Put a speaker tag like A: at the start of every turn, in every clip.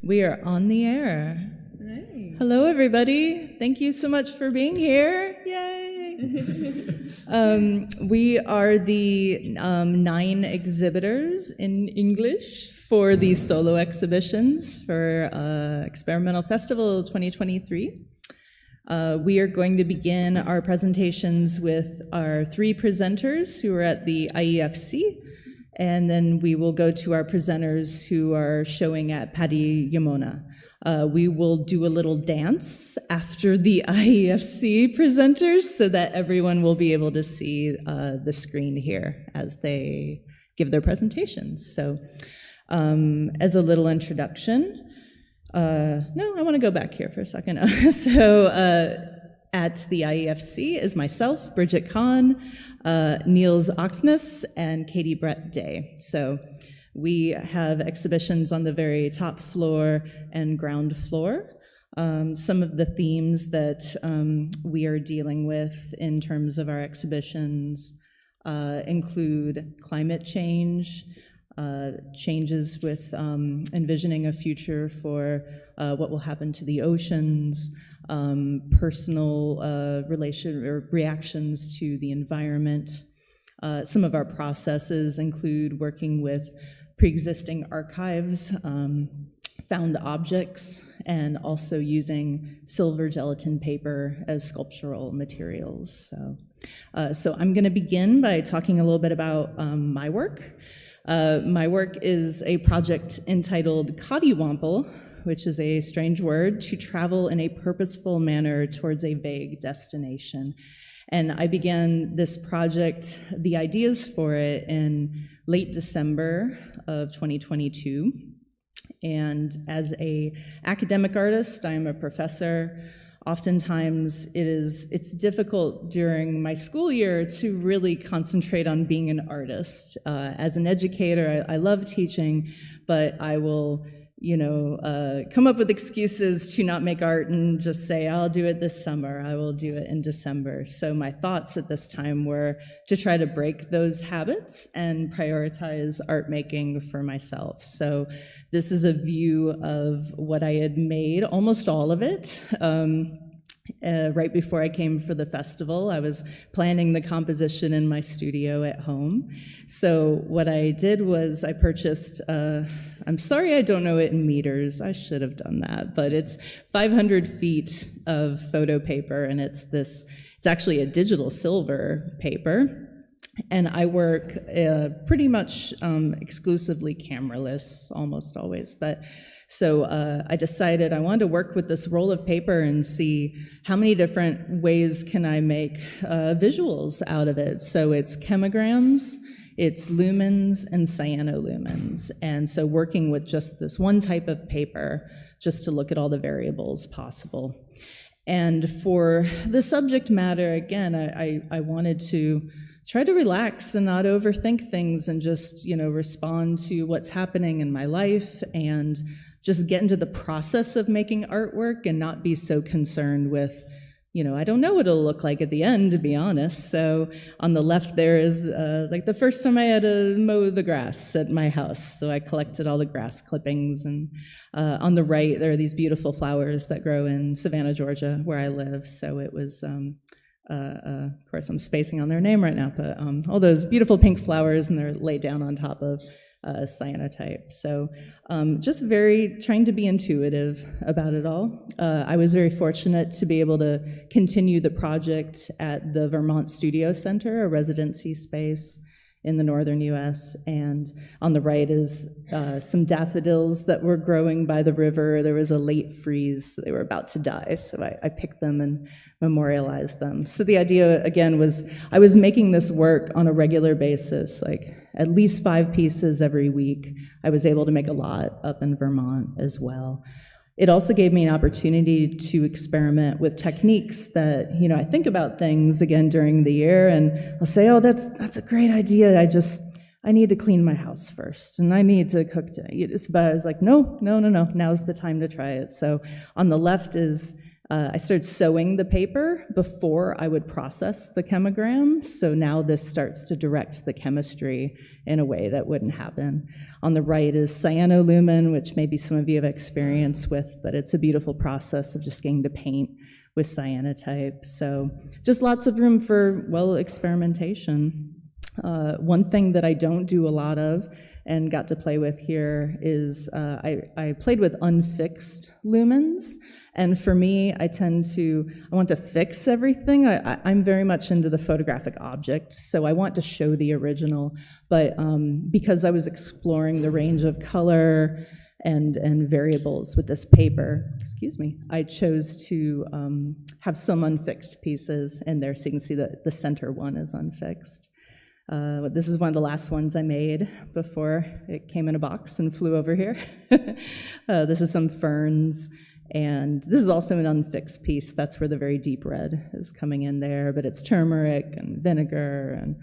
A: We are on the air.
B: Hey.
A: Hello, everybody. Thank you so much for being here. Yay! We are the 9 exhibitors in English for the solo exhibitions for Experimental Festival 2023. We are going to begin our presentations with our 3 presenters who are at the IEFC, and then we will go to our presenters who are showing at Paddy Yamona. We will do a little dance after the IEFC presenters so that everyone will be able to see the screen here as they give their presentations. So as a little introduction, no, I want to go back here for a second. At the IEFC is myself, Bridget Conn, Nils, Aksnes, and Katie Bret-Day. So we have exhibitions on the very top floor and ground floor. Some of the themes that we are dealing with in terms of our exhibitions include climate change, changes with envisioning a future for what will happen to the oceans, personal relation or reactions to the environment. Some of our processes include working with pre-existing archives, found objects, and also using silver gelatin paper as sculptural materials. So I'm going to begin by talking a little bit about my work. My work is a project entitled Kottywample, which is a strange word, to travel in a purposeful manner towards a vague destination. And I began this project, the ideas for it, in late December of 2022. And as an academic artist, I'm a professor. Oftentimes it's difficult during my school year to really concentrate on being an artist. As an educator, I love teaching, but I will come up with excuses to not make art and just say, I'll do it this summer, I will do it in December. So my thoughts at this time were to try to break those habits and prioritize art making for myself. So this is a view of what I had made, almost all of it. Right before I came for the festival, I was planning the composition in my studio at home. So what I did was I purchased, I'm sorry I don't know it in meters, I should have done that, but it's 500 feet of photo paper, and it's actually a digital silver paper. And I work pretty much exclusively cameraless, almost always. But so I decided I wanted to work with this roll of paper and see how many different ways can I make visuals out of it. So it's chemograms, it's lumens, and cyanolumens. And so working with just this one type of paper, just to look at all the variables possible. And for the subject matter, again, I wanted to try to relax and not overthink things and just, respond to what's happening in my life and just get into the process of making artwork and not be so concerned with, I don't know what it'll look like at the end, to be honest. So on the left there is like the first time I had to mow the grass at my house. So I collected all the grass clippings. And on the right, there are these beautiful flowers that grow in Savannah, Georgia, where I live. So it was... of course, I'm spacing on their name right now, but all those beautiful pink flowers, and they're laid down on top of cyanotype. So just trying to be intuitive about it all. I was very fortunate to be able to continue the project at the Vermont Studio Center, a residency space in the northern US, and on the right is some daffodils that were growing by the river. There was a late freeze, so they were about to die, so I picked them and memorialized them. So the idea, again, was I was making this work on a regular basis, like at least 5 pieces every week. I was able to make a lot up in Vermont as well. It also gave me an opportunity to experiment with techniques that, I think about things again during the year, and I'll say, oh, that's a great idea. I need to clean my house first, and I need to cook today. But I was like, no, now's the time to try it. So on the left is I started sewing the paper before I would process the chemograms, so now this starts to direct the chemistry in a way that wouldn't happen. On the right is cyanolumen, which maybe some of you have experience with, but it's a beautiful process of just getting to paint with cyanotype. So just lots of room for, well, experimentation. One thing that I don't do a lot of and got to play with here is I played with unfixed lumens. And for me, I want to fix everything. I'm very much into the photographic object, so I want to show the original. But because I was exploring the range of color and variables with this paper, I chose to have some unfixed pieces in there, so you can see that the center one is unfixed. This is one of the last ones I made before it came in a box and flew over here. This is some ferns. And this is also an unfixed piece. That's where the very deep red is coming in there, but it's turmeric and vinegar and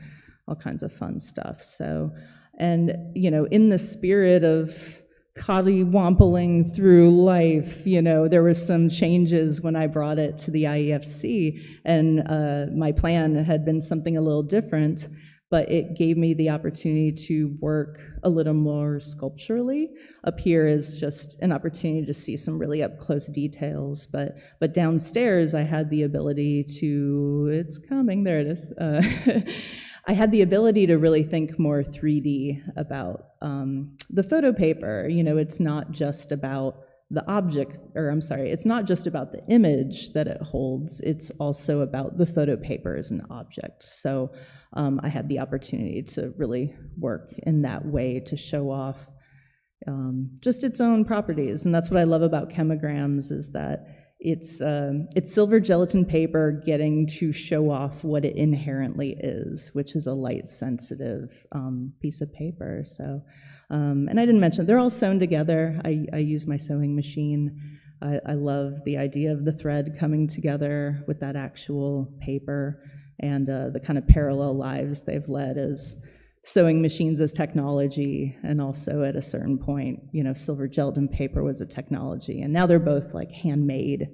A: all kinds of fun stuff. So, and in the spirit of collywampling through life, there were some changes when I brought it to the IEFC, and my plan had been something a little different, but it gave me the opportunity to work a little more sculpturally. Up here is just an opportunity to see some really up-close details, but downstairs I had the ability to, it's coming, there it is. I had the ability to really think more 3D about the photo paper. It's not just about the object, it's not just about the image that it holds, it's also about the photo paper as an object. So I had the opportunity to really work in that way to show off just its own properties. And that's what I love about chemograms, is that it's silver gelatin paper getting to show off what it inherently is, which is a light-sensitive piece of paper. So, and I didn't mention, they're all sewn together. I use my sewing machine. I love the idea of the thread coming together with that actual paper, and the kind of parallel lives they've led as sewing machines as technology, and also at a certain point, silver gelatin paper was a technology, and now they're both like handmade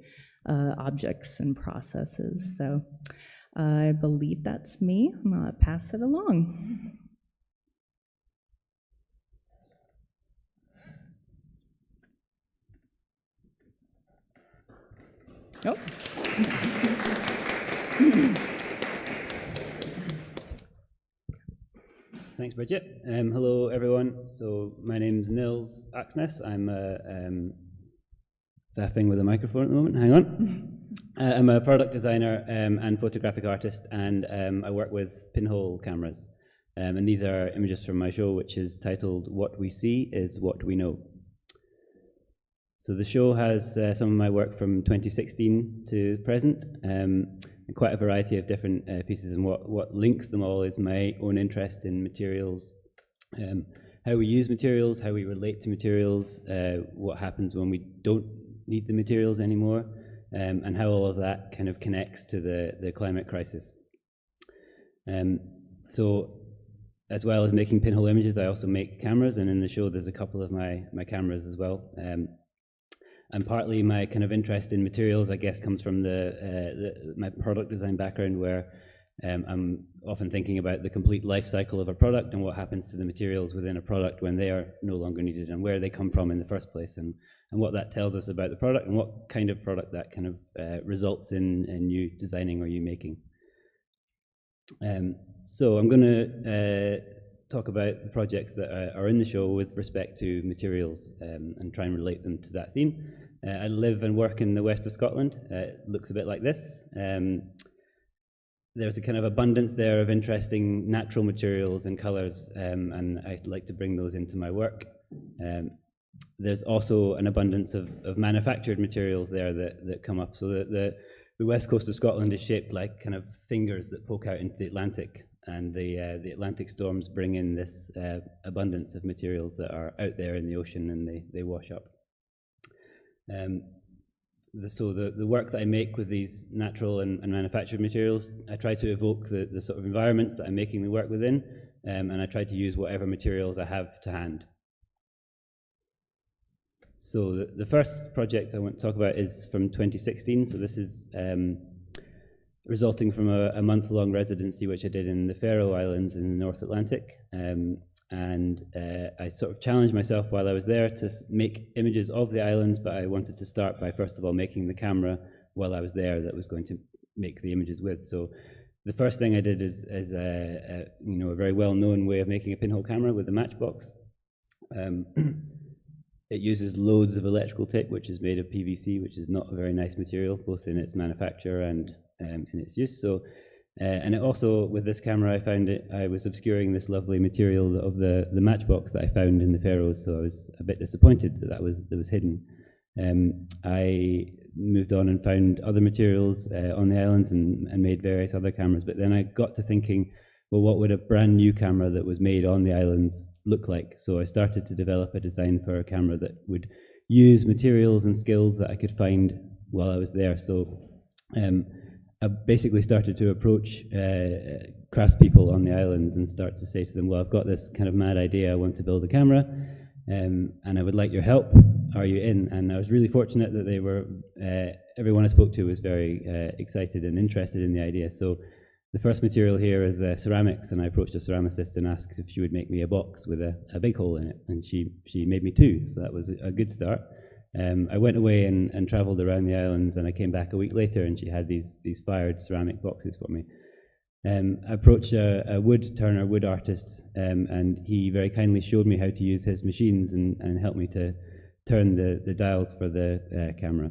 A: objects and processes. So I believe that's me. I'm gonna pass it along. Oh.
B: Thanks, Bridget. Hello, everyone. So my name's Nils Aksnes. I'm faffing with a microphone at the moment. Hang on. I'm a product designer and photographic artist, and I work with pinhole cameras. And these are images from my show, which is titled "What We See Is What We Know." So the show has some of my work from 2016 to present, and quite a variety of different pieces, and what links them all is my own interest in materials, how we use materials, how we relate to materials, what happens when we don't need the materials anymore, and how all of that kind of connects to the climate crisis. So as well as making pinhole images, I also make cameras, and in the show there's a couple of my cameras as well. And partly my kind of interest in materials, I guess, comes from my product design background, where I'm often thinking about the complete life cycle of a product and what happens to the materials within a product when they are no longer needed, and where they come from in the first place, and what that tells us about the product, and what kind of product that kind of results in you designing or you making. So I'm going to talk about the projects that are in the show with respect to materials, and try and relate them to that theme. I live and work in the west of Scotland. It looks a bit like this. There's a kind of abundance there of interesting natural materials and colours, and I'd like to bring those into my work. There's also an abundance of manufactured materials there that come up. So the west coast of Scotland is shaped like kind of fingers that poke out into the Atlantic, and the Atlantic storms bring in this abundance of materials that are out there in the ocean, and they wash up. So the work that I make with these natural and manufactured materials, I try to evoke the sort of environments that I'm making the work within, and I try to use whatever materials I have to hand. So the first project I want to talk about is from 2016. So this is resulting from a month-long residency which I did in the Faroe Islands in the North Atlantic. I sort of challenged myself while I was there to make images of the islands, but I wanted to start by first of all making the camera while I was there that was going to make the images with. So the first thing I did is a very well-known way of making a pinhole camera with a matchbox. It uses loads of electrical tape, which is made of PVC, which is not a very nice material, both in its manufacture and in its use. So, and it also, with this camera, I was obscuring this lovely material of the matchbox that I found in the Faroes. So I was a bit disappointed that was hidden. I moved on and found other materials on the islands and made various other cameras. But then I got to thinking, well, what would a brand new camera that was made on the islands look like? So I started to develop a design for a camera that would use materials and skills that I could find while I was there. So I basically started to approach craftspeople on the islands and start to say to them, well, I've got this kind of mad idea, I want to build a camera, and I would like your help. Are you in? And I was really fortunate that they were, everyone I spoke to was very excited and interested in the idea. So the first material here is ceramics, and I approached a ceramicist and asked if she would make me a box with a big hole in it, and she made me two, so that was a good start. I went away and travelled around the islands, and I came back a week later and she had these fired ceramic boxes for me. I approached a wood artist, and he very kindly showed me how to use his machines and helped me to turn the dials for the camera.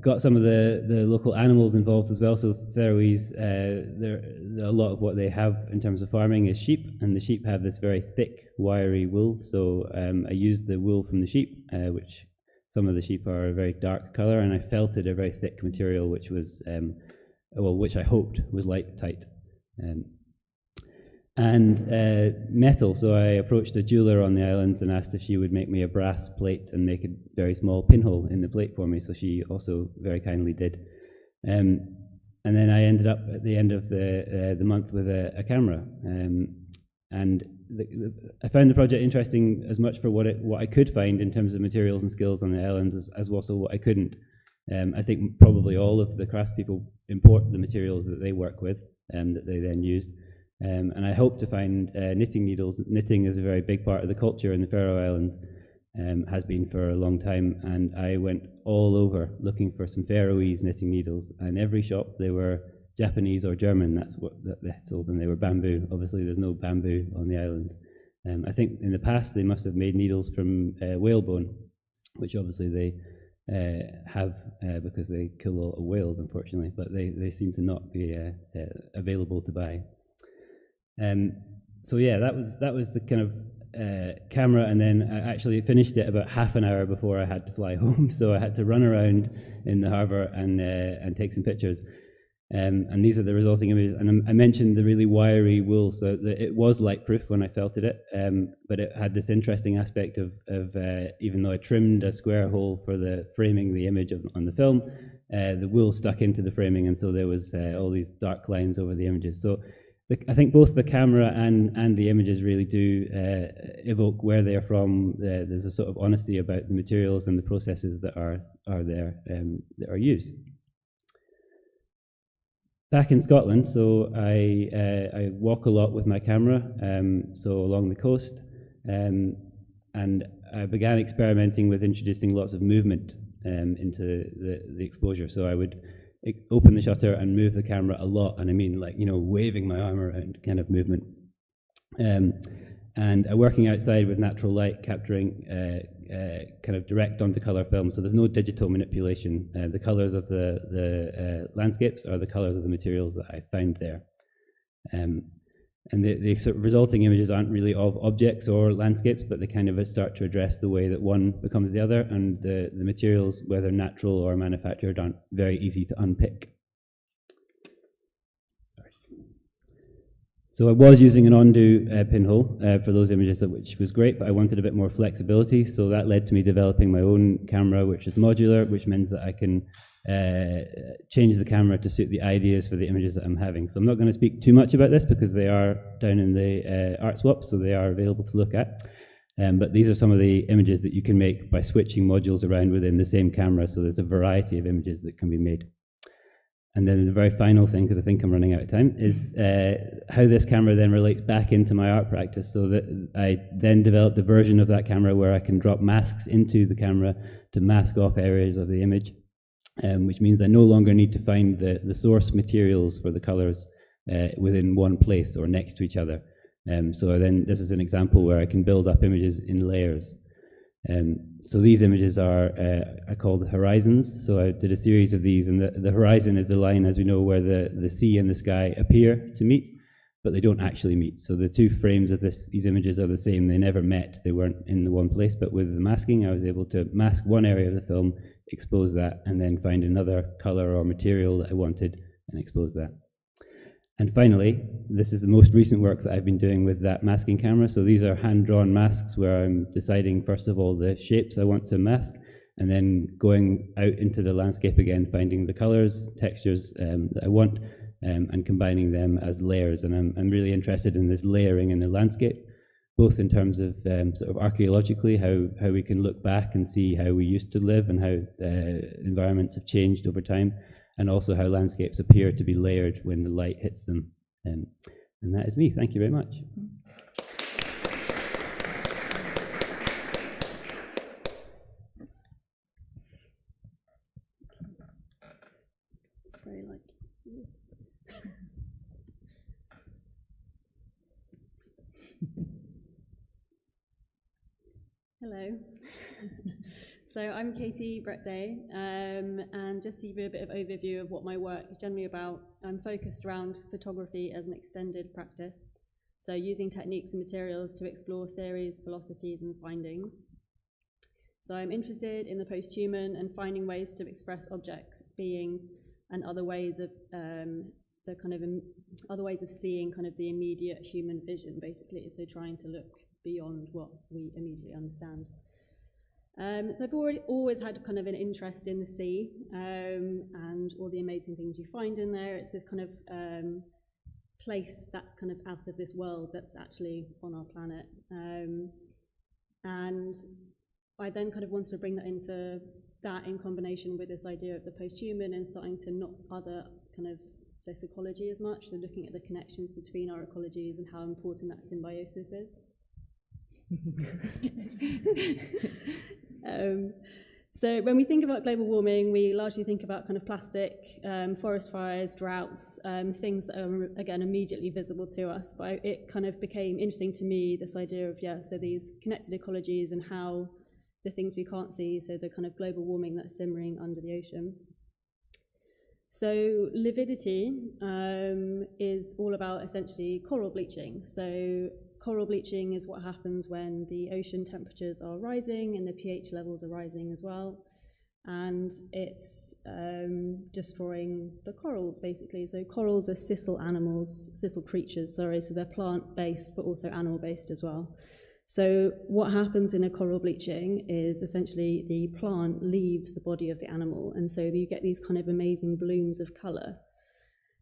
B: Got some of the local animals involved as well. So Faroese, a lot of what they have in terms of farming is sheep, and the sheep have this very thick, wiry wool. So I used the wool from the sheep, which some of the sheep are a very dark colour, and I felted a very thick material, which was, which I hoped was light tight. And metal, so I approached a jeweler on the islands and asked if she would make me a brass plate and make a very small pinhole in the plate for me, so she also very kindly did. And then I ended up at the end of the month with a camera. I found the project interesting as much for what I could find in terms of materials and skills on the islands as also what I couldn't. I think probably all of the craftspeople import the materials that they work with that they then used. And I hope to find knitting needles. Knitting is a very big part of the culture in the Faroe Islands, has been for a long time, and I went all over looking for some Faroese knitting needles, and every shop they were Japanese or German, that's what they sold, and they were bamboo. Obviously there's no bamboo on the islands. I think in the past they must have made needles from whalebone, which obviously they have because they kill a lot of whales, unfortunately, but they seem to not be available to buy. So yeah, that was the kind of camera, and then I actually finished it about half an hour before I had to fly home. So I had to run around in the harbour and take some pictures. And these are the resulting images. And I mentioned the really wiry wool, so it was light-proof when I felted it, but it had this interesting aspect of even though I trimmed a square hole for the framing the image on the film, the wool stuck into the framing, and so there was all these dark lines over the images. So I think both the camera and the images really do evoke where they're from. There's a sort of honesty about the materials and the processes that are there, that are used. Back in Scotland, so I walk a lot with my camera, so along the coast, and I began experimenting with introducing lots of movement into the exposure. So I would open the shutter and move the camera a lot, and I mean waving my arm around kind of movement. And working outside with natural light, capturing kind of direct onto color film, so there's no digital manipulation. The colors of the landscapes are the colors of the materials that I found there. And the sort of resulting images aren't really of objects or landscapes, but they kind of start to address the way that one becomes the other, and the materials, whether natural or manufactured, aren't very easy to unpick. So I was using an undo pinhole for those images, which was great, but I wanted a bit more flexibility, so that led to me developing my own camera, which is modular, which means that I can change the camera to suit the ideas for the images that I'm having. So I'm not going to speak too much about this because they are down in the art swap, so they are available to look at. But these are some of the images that you can make by switching modules around within the same camera, so there's a variety of images that can be made. And then the very final thing, because I think I'm running out of time, is how this camera then relates back into my art practice. So that I then developed a version of that camera where I can drop masks into the camera to mask off areas of the image, which means I no longer need to find the source materials for the colors within one place or next to each other. So then this is an example where I can build up images in layers. So these images are called horizons. So I did a series of these, and the horizon is the line, as we know, where the sea and the sky appear to meet, but they don't actually meet. So the two frames of these images are the same. They never met. They weren't in the one place. But with the masking, I was able to mask one area of the film, expose that, and then find another color or material that I wanted and expose that. And finally, this is the most recent work that I've been doing with that masking camera. So these are hand-drawn masks where I'm deciding, first of all, the shapes I want to mask, and then going out into the landscape again, finding the colors, textures that I want, and combining them as layers. And I'm really interested in this layering in the landscape, both in terms of sort of archaeologically, how we can look back and see how we used to live and how environments have changed over time, and also how landscapes appear to be layered when the light hits them. And that is me. Thank you very much.
C: It's very like... Hello. So I'm Bret-Day, and just to give you a bit of overview of what my work is generally about, I'm focused around photography as an extended practice, so using techniques and materials to explore theories, philosophies, and findings. So I'm interested in the post-human and finding ways to express objects, beings, and other ways of other ways of seeing kind of the immediate human vision, basically. So trying to look beyond what we immediately understand. So I've always had kind of an interest in the sea and all the amazing things you find in there. It's this kind of place that's kind of out of this world that's actually on our planet. And I then kind of wanted to bring that into that in combination with this idea of the post-human and starting to not other kind of this ecology as much, so looking at the connections between our ecologies and how important that symbiosis is. So when we think about global warming, we largely think about kind of plastic, forest fires, droughts, things that are, again, immediately visible to us. But it kind of became interesting to me, this idea of, so these connected ecologies and how the things we can't see, so the kind of global warming that's simmering under the ocean. So lividity is all about essentially coral bleaching. So coral bleaching is what happens when the ocean temperatures are rising and the pH levels are rising as well. And it's destroying the corals, basically. So corals are sessile creatures, so they're plant-based, but also animal-based as well. So what happens in a coral bleaching is essentially the plant leaves the body of the animal, and so you get these kind of amazing blooms of colour.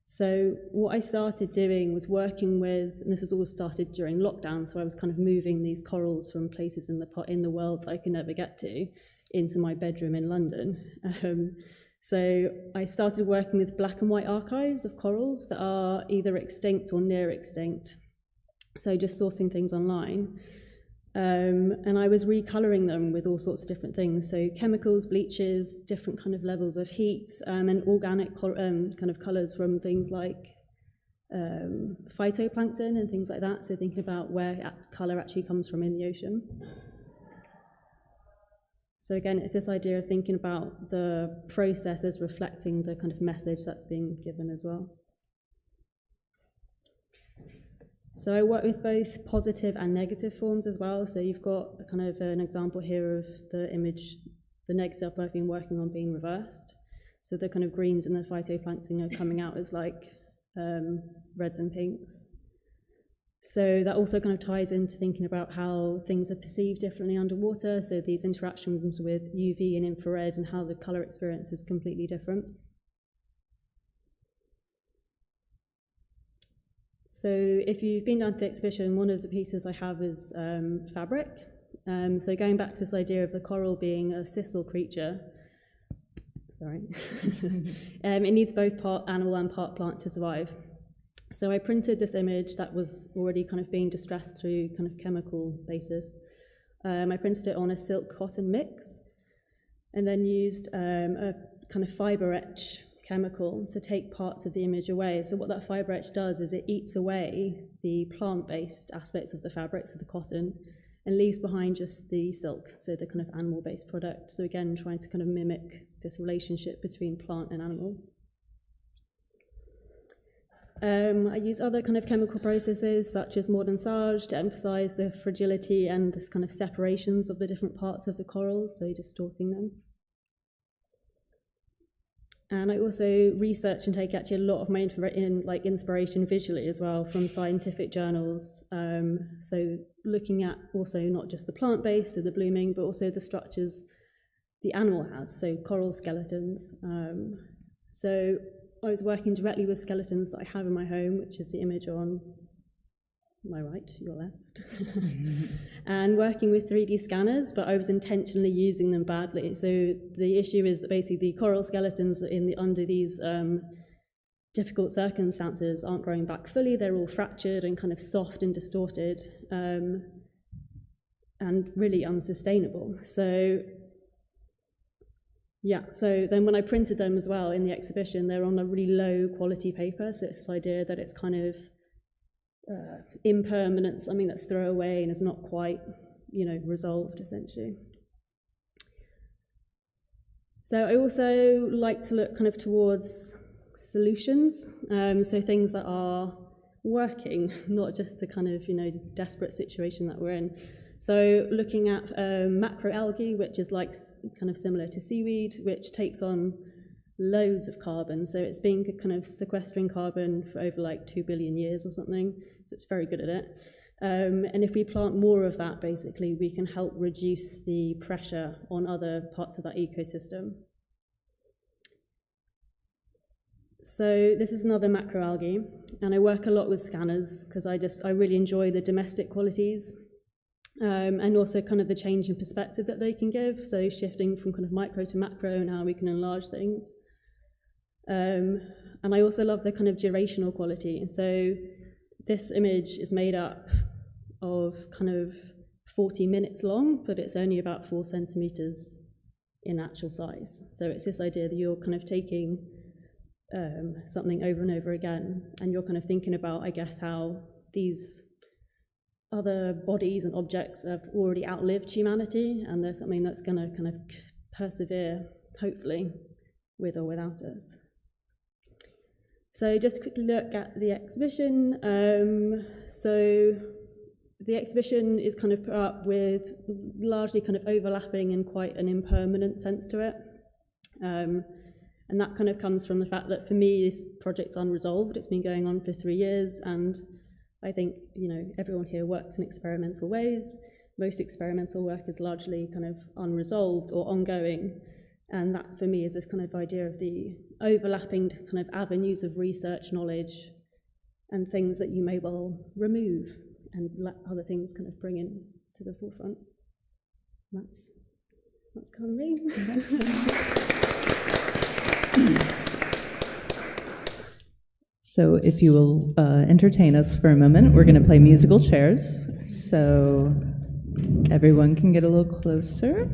C: So what I started doing was working with, and this was all started during lockdown, so I was kind of moving these corals from places in the world that I could never get to into my bedroom in London. So I started working with black and white archives of corals that are either extinct or near extinct. So just sourcing things online. And I was recolouring them with all sorts of different things. So chemicals, bleaches, different kind of levels of heat, and organic kind of colours from things like phytoplankton and things like that. So thinking about where colour actually comes from in the ocean. So again, it's this idea of thinking about the process as reflecting the kind of message that's being given as well. So I work with both positive and negative forms as well. So you've got a kind of an example here of the image, the negative I've been working on being reversed. So the kind of greens and the phytoplankton are coming out as like reds and pinks. So that also kind of ties into thinking about how things are perceived differently underwater. So these interactions with UV and infrared and how the colour experience is completely different. So if you've been down to the exhibition, one of the pieces I have is fabric. So going back to this idea of the coral being a sessile creature, it needs both part animal and part plant to survive. So I printed this image that was already kind of being distressed through kind of chemical basis. I printed it on a silk cotton mix and then used a kind of fibre etch chemical to take parts of the image away. So what that fibre etch does is it eats away the plant-based aspects of the fabrics of the cotton and leaves behind just the silk, so the kind of animal-based product. So again, trying to kind of mimic this relationship between plant and animal. I use other kind of chemical processes such as mordensage to emphasize the fragility and this kind of separations of the different parts of the corals, so distorting them. And I also research and take actually a lot of my inspiration visually as well from scientific journals. So looking at also not just the plant base, so the blooming, but also the structures the animal has, so coral skeletons. So I was working directly with skeletons that I have in my home, which is the image on my right, your left, and working with 3D scanners, but I was intentionally using them badly. So the issue is that basically the coral skeletons under these difficult circumstances aren't growing back fully. They're all fractured and kind of soft and distorted, and really unsustainable. So then when I printed them as well in the exhibition, they're on a really low quality paper, so it's this idea that it's kind of impermanent, something that's throwaway and is not quite, resolved, essentially. So I also like to look kind of towards solutions, so things that are working, not just the kind of, desperate situation that we're in. So looking at macroalgae, which is like kind of similar to seaweed, which takes on loads of carbon. So it's been kind of sequestering carbon for over like 2 billion years or something. So it's very good at it. And if we plant more of that, basically, we can help reduce the pressure on other parts of that ecosystem. So this is another macroalgae, and I work a lot with scanners because I really enjoy the domestic qualities. And also kind of the change in perspective that they can give, so shifting from kind of micro to macro and how we can enlarge things. And I also love the kind of durational quality. So this image is made up of kind of 40 minutes long, but it's only about 4 centimeters in actual size. So it's this idea that you're kind of taking something over and over again, and you're kind of thinking about, I guess, how these other bodies and objects have already outlived humanity, and there's something that's going to kind of persevere, hopefully, with or without us. So just to quickly look at the exhibition. So the exhibition is kind of put up with largely kind of overlapping and quite an impermanent sense to it. And that kind of comes from the fact that for me, this project's unresolved. It's been going on for 3 years, and I think, everyone here works in experimental ways. Most experimental work is largely kind of unresolved or ongoing. And that, for me, is this kind of idea of the overlapping kind of avenues of research knowledge and things that you may well remove and let other things kind of bring in to the forefront. That's kind of me.
A: So if you will entertain us for a moment, we're going to play musical chairs, so everyone can get a little closer.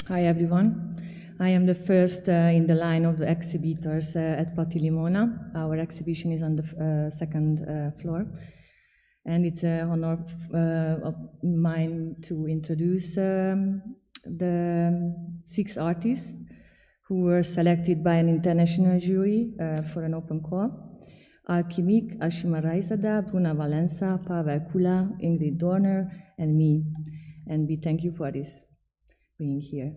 D: Hi everyone. I am the first in the line of the exhibitors at Patilimona. Our exhibition is on the second floor. And it's an honor of mine to introduce the 6 artists who were selected by an international jury for an open call. Allkimik, Ashima, Raizada, Bruna, Valença, Pawel, Kula, Ingrid, Dorner, and me. And we thank you for this being here.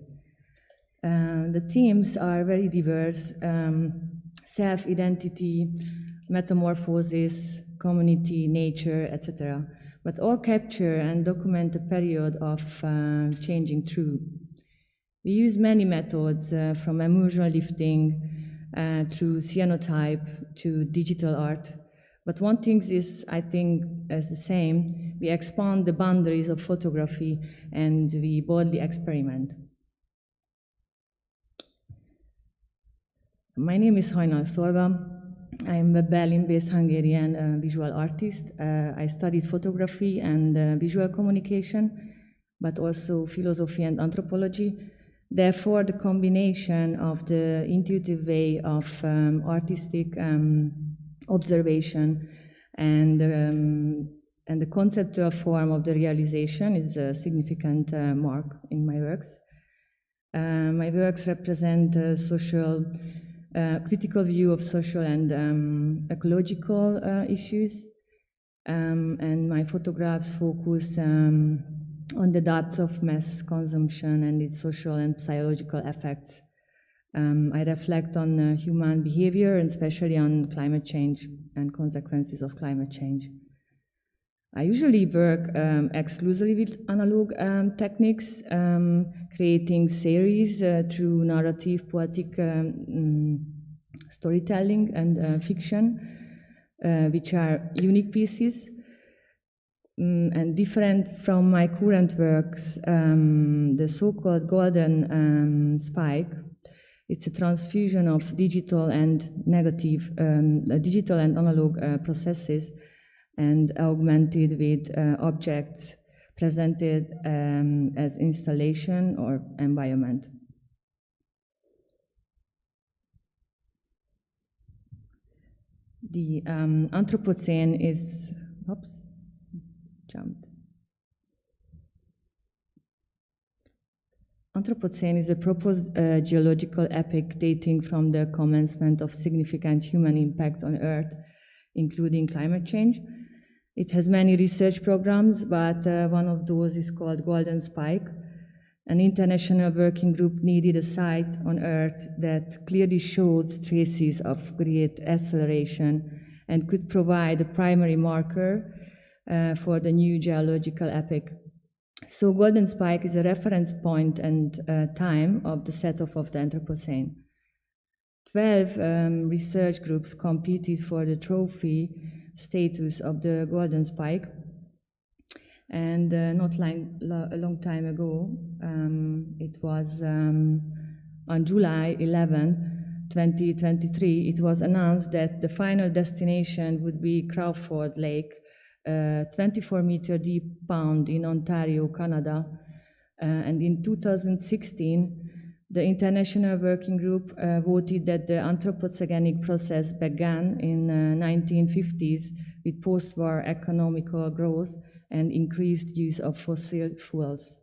D: The themes are very diverse: self-identity, metamorphosis, community, nature, etc. But all capture and document a period of changing through. We use many methods, from emotional lifting through cyanotype to digital art. But one thing is, I think, as the same. We expand the boundaries of photography and we boldly experiment. My name is Hajnal Szolga. I'm a Berlin-based Hungarian visual artist. I studied photography and visual communication, but also philosophy and anthropology. Therefore, the combination of the intuitive way of artistic observation and the conceptual form of the realization is a significant mark in my works. My works represent a social, critical view of social and ecological issues, and my photographs focus on the depths of mass consumption and its social and psychological effects. I reflect on human behavior and especially on climate change and consequences of climate change. I usually work exclusively with analog techniques, creating series through narrative, poetic storytelling and fiction, which are unique pieces. And different from my current works, the so-called golden spike, it's a transfusion of digital and digital and analog processes, and augmented with objects presented as installation or environment. The Anthropocene is, Anthropocene is a proposed geological epoch dating from the commencement of significant human impact on Earth, including climate change. It has many research programs, but one of those is called Golden Spike. An international working group needed a site on Earth that clearly showed traces of great acceleration and could provide a primary marker for the new geological epoch. So Golden Spike is a reference point and time of the setup of the Anthropocene. 12 research groups competed for the trophy status of the Golden Spike, and not a long time ago, it was on July 11, 2023, it was announced that the final destination would be Crawford Lake, 24-meter deep pond in Ontario, Canada. And in 2016, the International Working Group voted that the anthropogenic process began in 1950s with post-war economical growth and increased use of fossil fuels.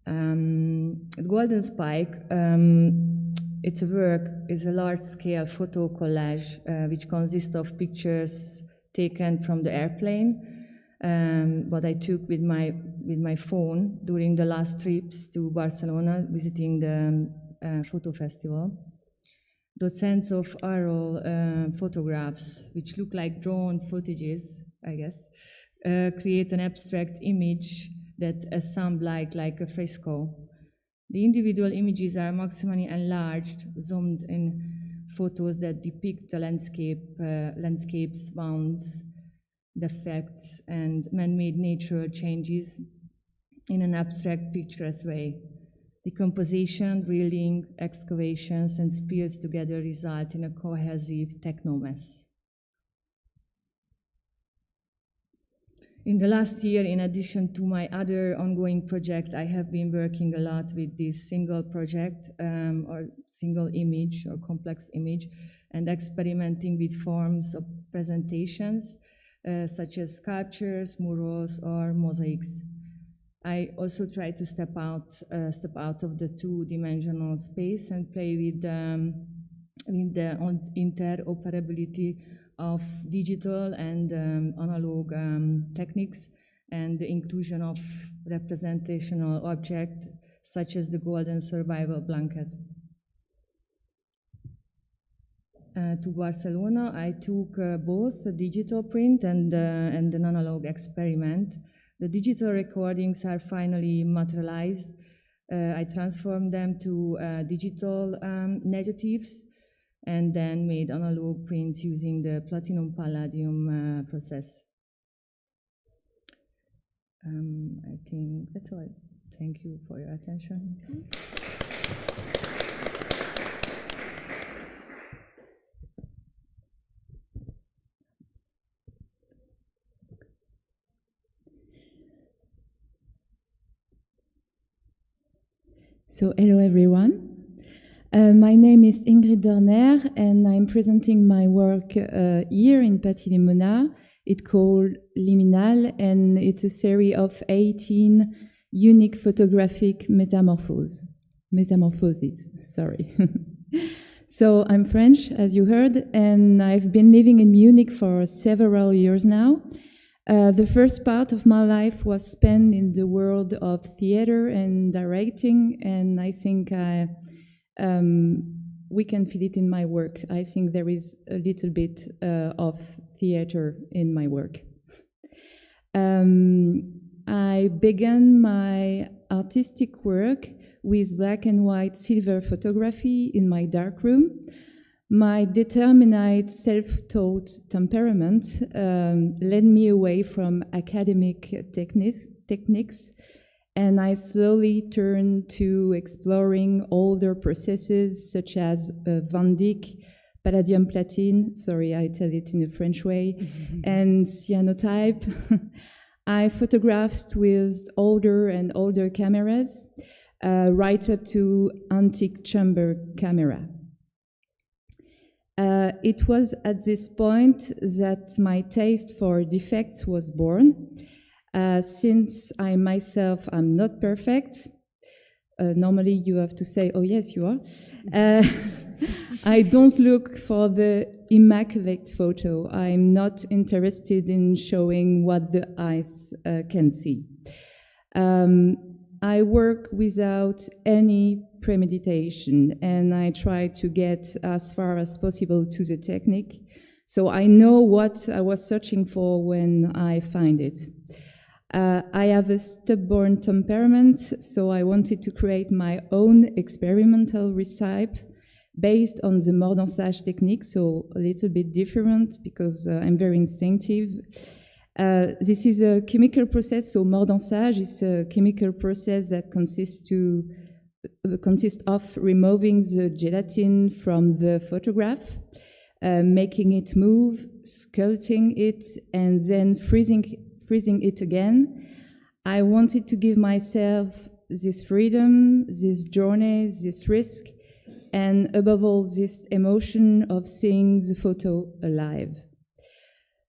D: Golden Spike, it's a large-scale photo collage which consists of pictures taken from the airplane, what I took with my phone during the last trips to Barcelona, visiting the photo festival. Dozens of aerial photographs, which look like drone footages, I guess, create an abstract image that assembles like a fresco. The individual images are maximally enlarged, zoomed in photos that depict the landscapes, bounds, defects, and man-made natural changes in an abstract, picturesque way. Decomposition, drilling, excavations, and spills together result in a cohesive techno-mess. In the last year, in addition to my other ongoing project, I have been working a lot with this single project or single image or complex image, and experimenting with forms of presentations such as sculptures, murals, or mosaics. I also try to step out of the two-dimensional space and play with the interoperability of digital and analog techniques, and the inclusion of representational objects such as the golden survival blanket. to Barcelona, I took both the digital print and an analog experiment. The digital recordings are finally materialized. I transformed them to digital negatives and then made analog prints using the platinum palladium process. I think that's all. Thank you for your attention.
E: So, hello everyone. My name is Ingrid Dorner, and I'm presenting my work here in Patillimona. It's called Liminal, and it's a series of 18 unique photographic metamorphoses. Sorry. So, I'm French, as you heard, and I've been living in Munich for several years now. The first part of my life was spent in the world of theater and directing, and I think we can feel it in my work. I think there is a little bit of theater in my work. I began my artistic work with black and white silver photography in my darkroom. My determined, self-taught temperament led me away from academic techniques, and I slowly turned to exploring older processes such as Van Dyck, palladium platine, sorry, I tell it in a French way, and cyanotype. I photographed with older and older cameras, right up to antique chamber camera. It was at this point that my taste for defects was born. Since I myself am not perfect, normally you have to say, oh yes, you are. I don't look for the immaculate photo. I'm not interested in showing what the eyes can see. I work without any premeditation, and I try to get as far as possible to the technique, so I know what I was searching for when I find it. I have a stubborn temperament, so I wanted to create my own experimental recipe based on the mordansage technique, so a little bit different because I'm very instinctive. This is a chemical process, so mordansage is a chemical process that consists of removing the gelatin from the photograph, making it move, sculpting it, and then freezing it again. I wanted to give myself this freedom, this journey, this risk, and above all, this emotion of seeing the photo alive.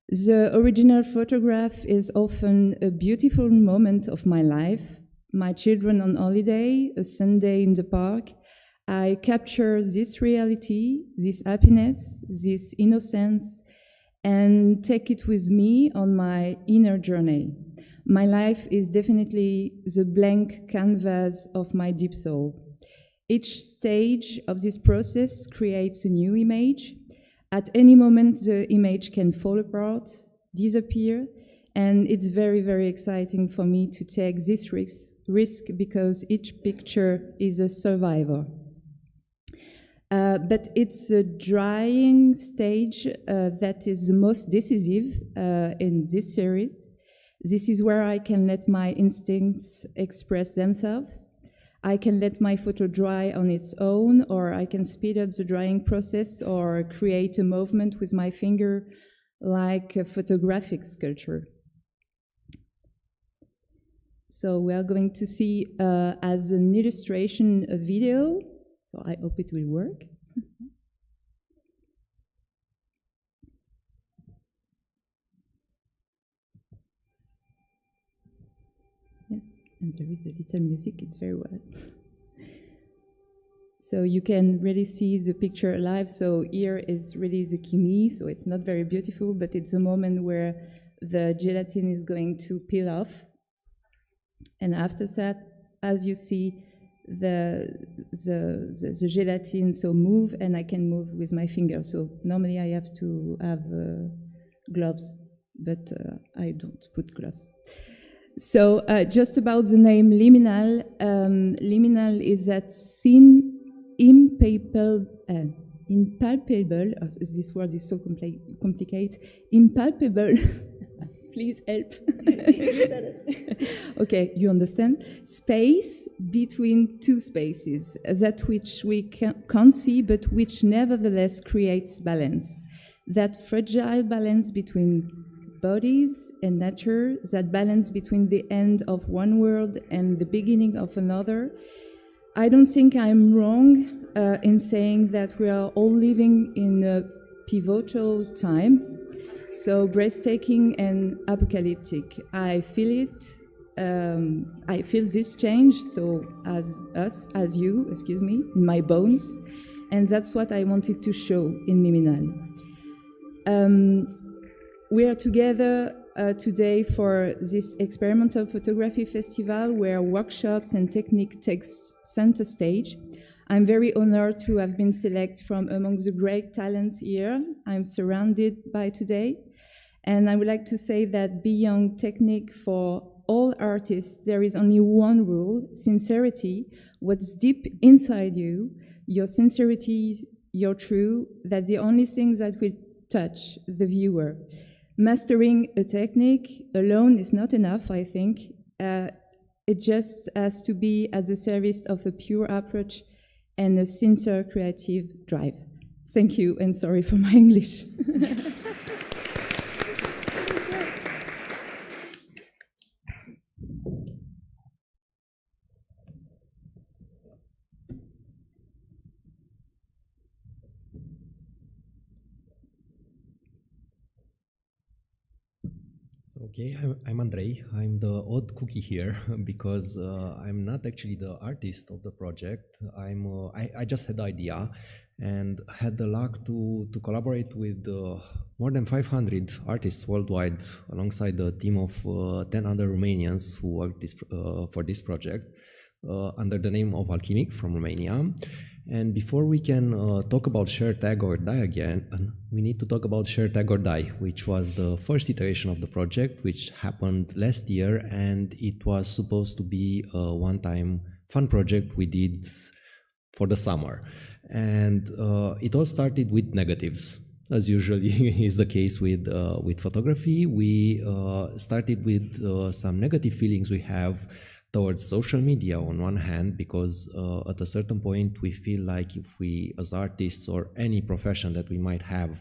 E: The original photograph is often a beautiful moment of my life. My children on holiday, a Sunday in the park. I capture this reality, this happiness, this innocence, and take it with me on my inner journey. My life is definitely the blank canvas of my deep soul. Each stage of this process creates a new image. At any moment, the image can fall apart, disappear, and it's very, very exciting for me to take this risk because each picture is a survivor. But it's the drying stage that is the most decisive in this series. This is where I can let my instincts express themselves. I can let my photo dry on its own, or I can speed up the drying process or create a movement with my finger like a photographic sculpture. So we are going to see as an illustration a video, so I hope it will work. And there is a little music, it's very well. So you can really see the picture alive. So here is really the chimie, so it's not very beautiful, but it's a moment where the gelatin is going to peel off. And after that, as you see, the gelatin so move, and I can move with my fingers. So normally I have to have gloves, but I don't put gloves. So just about the name liminal. Liminal is that thin, impalpable. This word is so complicated. Impalpable. Please help. Okay, you understand? Space between two spaces, that which we can't see, but which nevertheless creates balance. That fragile balance between bodies and nature, that balance between the end of one world and the beginning of another. I don't think I'm wrong in saying that we are all living in a pivotal time. So breathtaking and apocalyptic. I feel it. I feel this change. So as you, in my bones, and that's what I wanted to show in Liminal. We are together today for this experimental photography festival where workshops and technique take center stage. I'm very honored to have been selected from among the great talents here I'm surrounded by today. And I would like to say that beyond technique for all artists, there is only one rule: sincerity. What's deep inside you, your sincerity, your true, that's the only thing that will touch the viewer. Mastering a technique alone is not enough, I think. It just has to be at the service of a pure approach and a sincere creative drive. Thank you, and sorry for my English.
F: Okay, I'm Andrei. I'm the odd cookie here because I'm not actually the artist of the project. I just had the idea and had the luck to collaborate with more than 500 artists worldwide alongside the team of 10 other Romanians who worked for this project under the name of Allkimik from Romania. And before we can talk about Share Tag or Die again, we need to talk about Share Tag or Die, which was the first iteration of the project, which happened last year, and it was supposed to be a one-time fun project we did for the summer. And it all started with negatives, as usually is the case with photography. We started with some negative feelings we have towards social media on one hand, because at a certain point we feel like if we, as artists or any profession that we might have,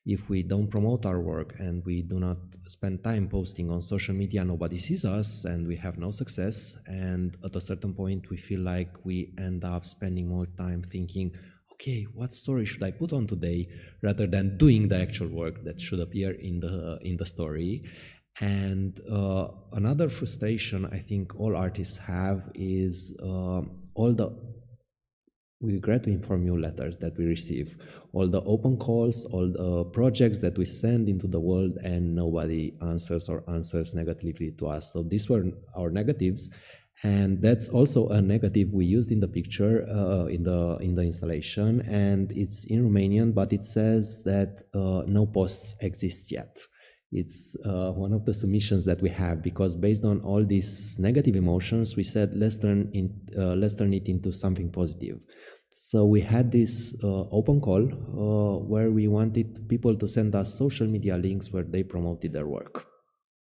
F: if we don't promote our work and we do not spend time posting on social media, nobody sees us and we have no success. And at a certain point we feel like we end up spending more time thinking, okay, what story should I put on today, rather than doing the actual work that should appear in the story. And another frustration I think all artists have is we regret to inform you letters that we receive, all the open calls, all the projects that we send into the world, and nobody answers or answers negatively to us. So these were our negatives, and that's also a negative we used in the picture in the installation, and it's in Romanian, but it says that no posts exist yet. It's one of the submissions that we have, because based on all these negative emotions, we said let's turn it into something positive. So we had this open call where we wanted people to send us social media links where they promoted their work.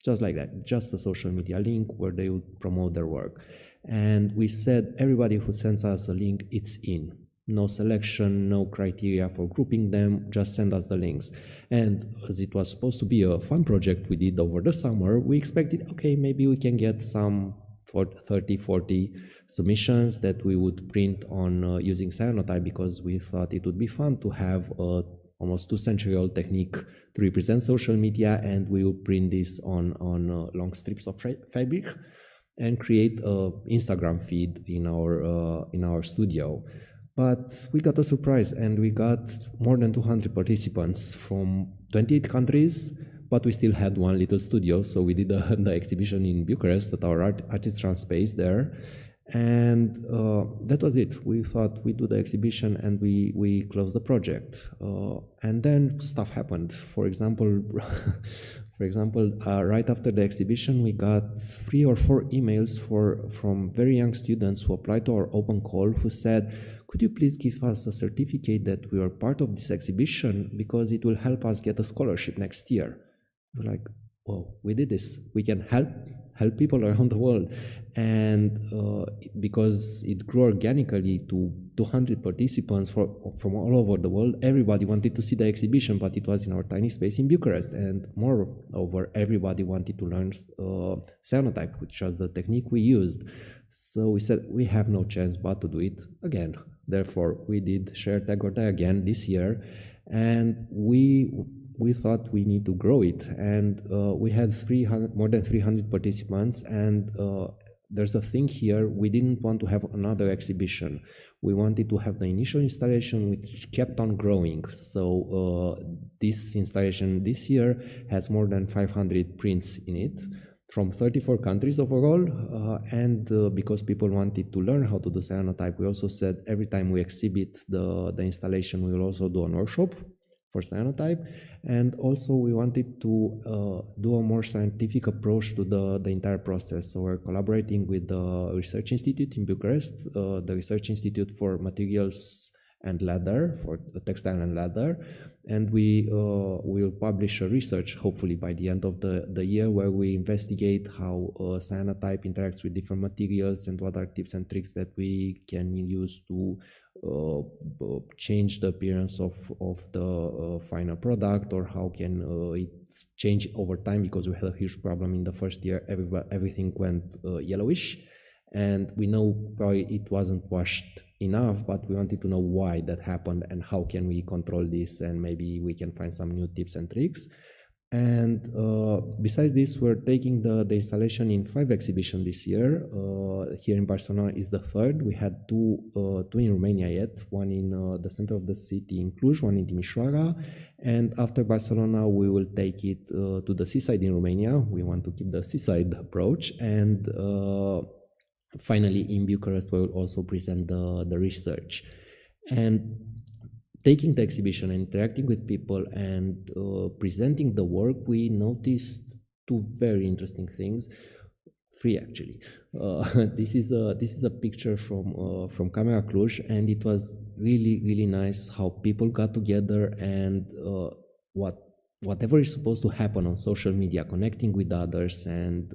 F: Just like that, just a social media link where they would promote their work. And we said everybody who sends us a link, it's in. No selection, no criteria for grouping them, just send us the links. And as it was supposed to be a fun project we did over the summer, we expected, okay, maybe we can get some 30, 40 submissions that we would print on using cyanotype, because we thought it would be fun to have a almost 2-century-old technique to represent social media, and we will print this on long strips of fabric and create an Instagram feed in our studio. But we got a surprise, and we got more than 200 participants from 28 countries, but we still had one little studio, so we did the exhibition in Bucharest at our artist run space there. And that was it. We thought we'd do the exhibition and we closed the project. And then stuff happened. For example, right after the exhibition, we got 3 or 4 emails from very young students who applied to our open call who said, could you please give us a certificate that we are part of this exhibition because it will help us get a scholarship next year. We're like, whoa, we did this. We can help people around the world. And because it grew organically to 200 participants from all over the world, everybody wanted to see the exhibition, but it was in our tiny space in Bucharest. And moreover, everybody wanted to learn cyanotype, which was the technique we used. So we said, we have no chance but to do it again. Therefore, we did Share Tag or Die again this year. And we thought we need to grow it. And we had more than 300 participants. And there's a thing here, we didn't want to have another exhibition. We wanted to have the initial installation, which kept on growing. So this installation this year has more than 500 prints in it from 34 countries overall. And because people wanted to learn how to do cyanotype, we also said every time we exhibit the installation, we will also do an workshop for cyanotype. And also we wanted to do a more scientific approach to the entire process. So we're collaborating with the Research Institute in Bucharest, the Research Institute for Materials and Leather, for textile and leather. And we will publish a research, hopefully by the end of the year, where we investigate how cyanotype interacts with different materials and what are tips and tricks that we can use to change the appearance of the final product, or how can it change over time, because we had a huge problem in the first year. Everything went yellowish, and we know probably it wasn't washed enough, but we wanted to know why that happened and how can we control this, and maybe we can find some new tips and tricks. And besides this, we're taking the installation in 5 exhibitions this year. Here in Barcelona is the 3rd. We had two in Romania yet, one in the center of the city in Cluj, one in Timișoara. And after Barcelona, we will take it to the seaside in Romania. We want to keep the seaside approach. And finally, in Bucharest, we will also present the research. And taking the exhibition and interacting with people and presenting the work, we noticed 2 very interesting things. 3 actually. This is a picture from Camera Cluj, and it was really nice how people got together and whatever is supposed to happen on social media, connecting with others and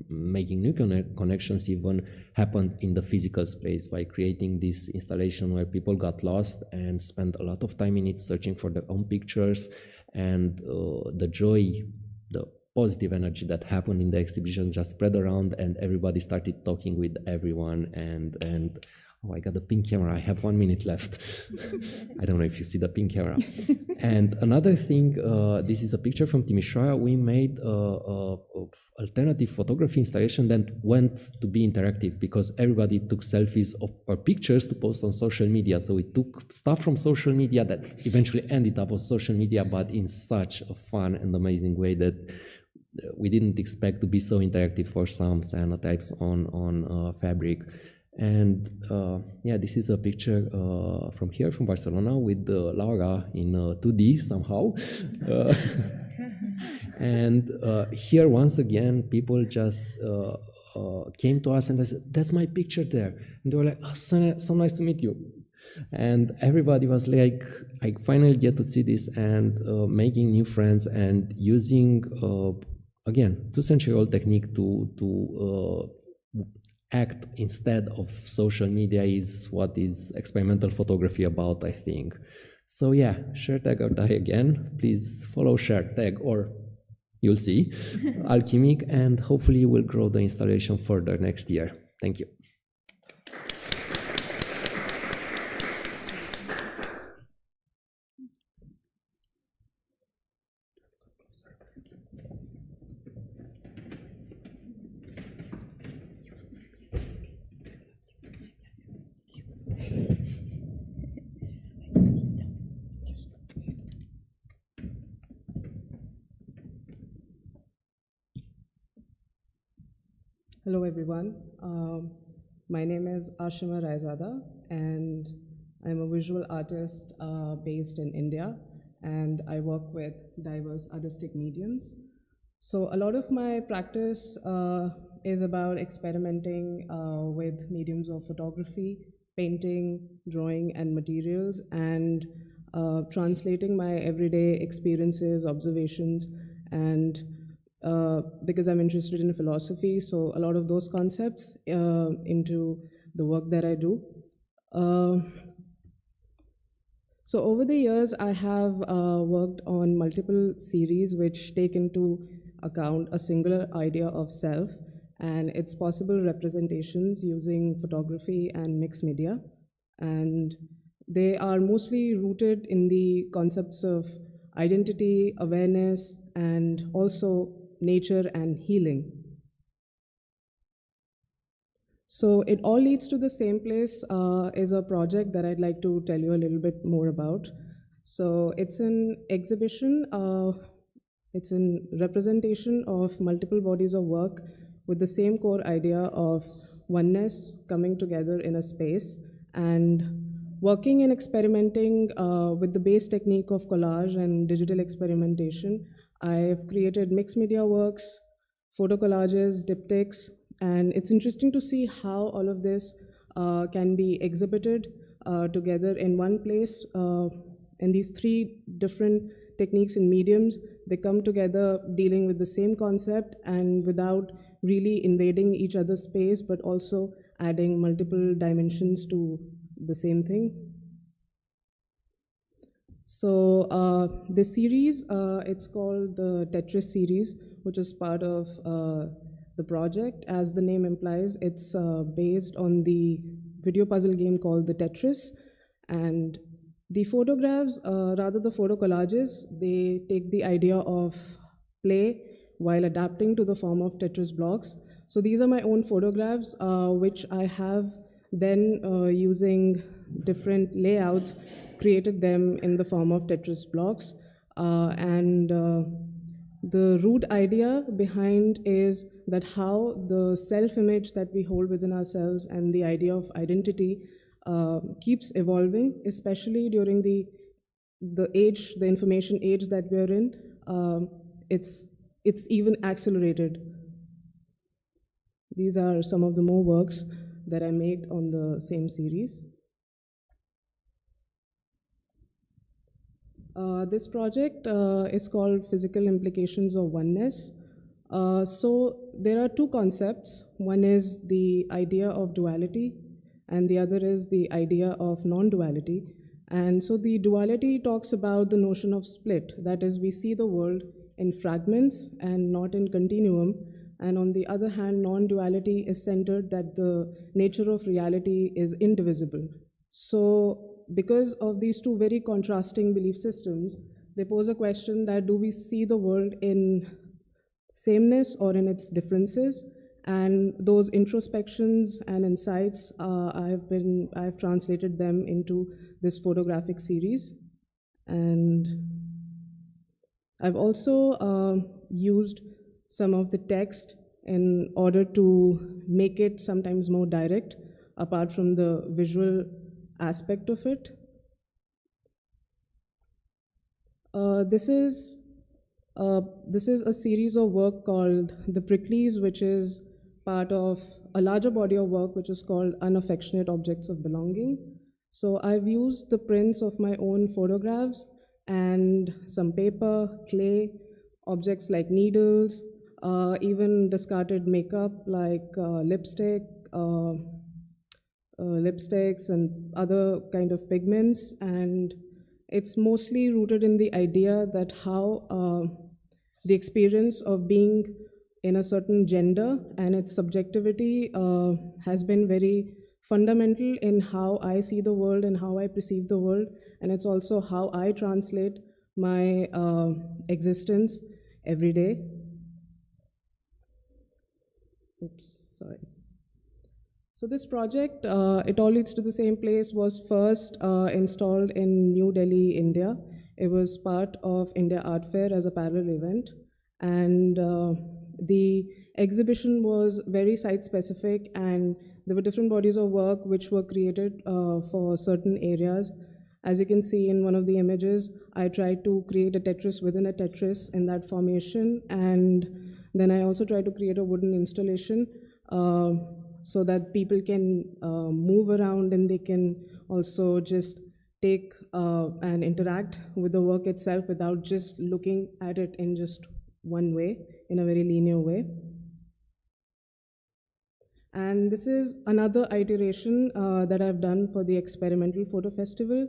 F: making new connections, even happened in the physical space by creating this installation where people got lost and spent a lot of time in it searching for their own pictures. And the joy, the positive energy that happened in the exhibition just spread around, and everybody started talking with everyone. And oh, I got the pink camera. I have 1 minute left. I don't know if you see the pink camera. And another thing, this is a picture from Timișoara. We made alternative photography installation that went to be interactive, because everybody took selfies of our pictures to post on social media. So we took stuff from social media that eventually ended up on social media, but in such a fun and amazing way that we didn't expect to be so interactive for some cyanotypes on fabric. And yeah, this is a picture from here, from Barcelona, with Laura in 2D somehow. And here, once again, people just came to us and they said, that's my picture there. And they were like, oh, so nice to meet you. And everybody was like, I finally get to see this, and making new friends and using, again, 2-century-old technique to act instead of social media is what is experimental photography about, I think. So yeah, Share Tag or Die again. Please follow Share Tag, or you'll see Allkimik, and hopefully we'll grow the installation further next year. Thank you.
G: Hello, everyone. My name is Ashima Raizada, and I'm a visual artist based in India, and I work with diverse artistic mediums. So a lot of my practice is about experimenting with mediums of photography, painting, drawing, and materials, and translating my everyday experiences, observations, and because I'm interested in philosophy, so a lot of those concepts into the work that I do. So over the years, I have worked on multiple series which take into account a singular idea of self and its possible representations using photography and mixed media. And they are mostly rooted in the concepts of identity, awareness, and also nature and healing. So it all leads to the same place is a project that I'd like to tell you a little bit more about. So it's an exhibition, it's a representation of multiple bodies of work with the same core idea of oneness coming together in a space and working and experimenting with the base technique of collage and digital experimentation. I've created mixed media works, photo collages, diptychs, and it's interesting to see how all of this can be exhibited together in one place. And these three different techniques and mediums, they come together dealing with the same concept and without really invading each other's space, but also adding multiple dimensions to the same thing. So this series, it's called the Tetris series, which is part of the project. As the name implies, it's based on the video puzzle game called the Tetris. And the photographs, rather the photo collages, they take the idea of play while adapting to the form of Tetris blocks. So these are my own photographs, which I have then using different layouts, created them in the form of Tetris blocks. The root idea behind is that how the self-image that we hold within ourselves and the idea of identity keeps evolving, especially during the age, the information age that we're in. It's even accelerated. These are some of the more works that I made on the same series. This project is called Physical Implications of Oneness. So there are two concepts. One is the idea of duality, and the other is the idea of non-duality. And so the duality talks about the notion of split, that is, we see the world in fragments and not in continuum. And on the other hand, non-duality is centered that the nature of reality is indivisible. So because of these two very contrasting belief systems, they pose a question that do we see the world in sameness or in its differences? And those introspections and insights, I've translated them into this photographic series. And I've also used some of the text in order to make it sometimes more direct, apart from the visual aspect of it. This is a series of work called The Pricklies, which is part of a larger body of work which is called Unaffectionate Objects of Belonging. So I've used the prints of my own photographs and some paper, clay, objects like needles, even discarded makeup like lipsticks and other kind of pigments. And it's mostly rooted in the idea that how the experience of being in a certain gender and its subjectivity has been very fundamental in how I see the world and how I perceive the world. And it's also how I translate my existence every day. Oops, sorry. So this project, it all leads to the same place, was first installed in New Delhi, India. It was part of India Art Fair as a parallel event. And the exhibition was very site-specific, and there were different bodies of work which were created for certain areas. As you can see in one of the images, I tried to create a Tetris within a Tetris in that formation, and then I also tried to create a wooden installation so that people can move around and they can also just take and interact with the work itself without just looking at it in just one way, in a very linear way. And this is another iteration that I've done for the Experimental Photo Festival.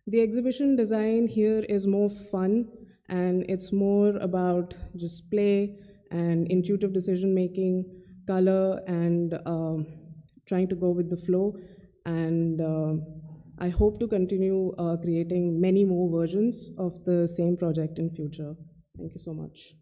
G: The exhibition design here is more fun, and it's more about just play and intuitive decision making, color, and trying to go with the flow. And I hope to continue creating many more versions of the same project in future. Thank you so much.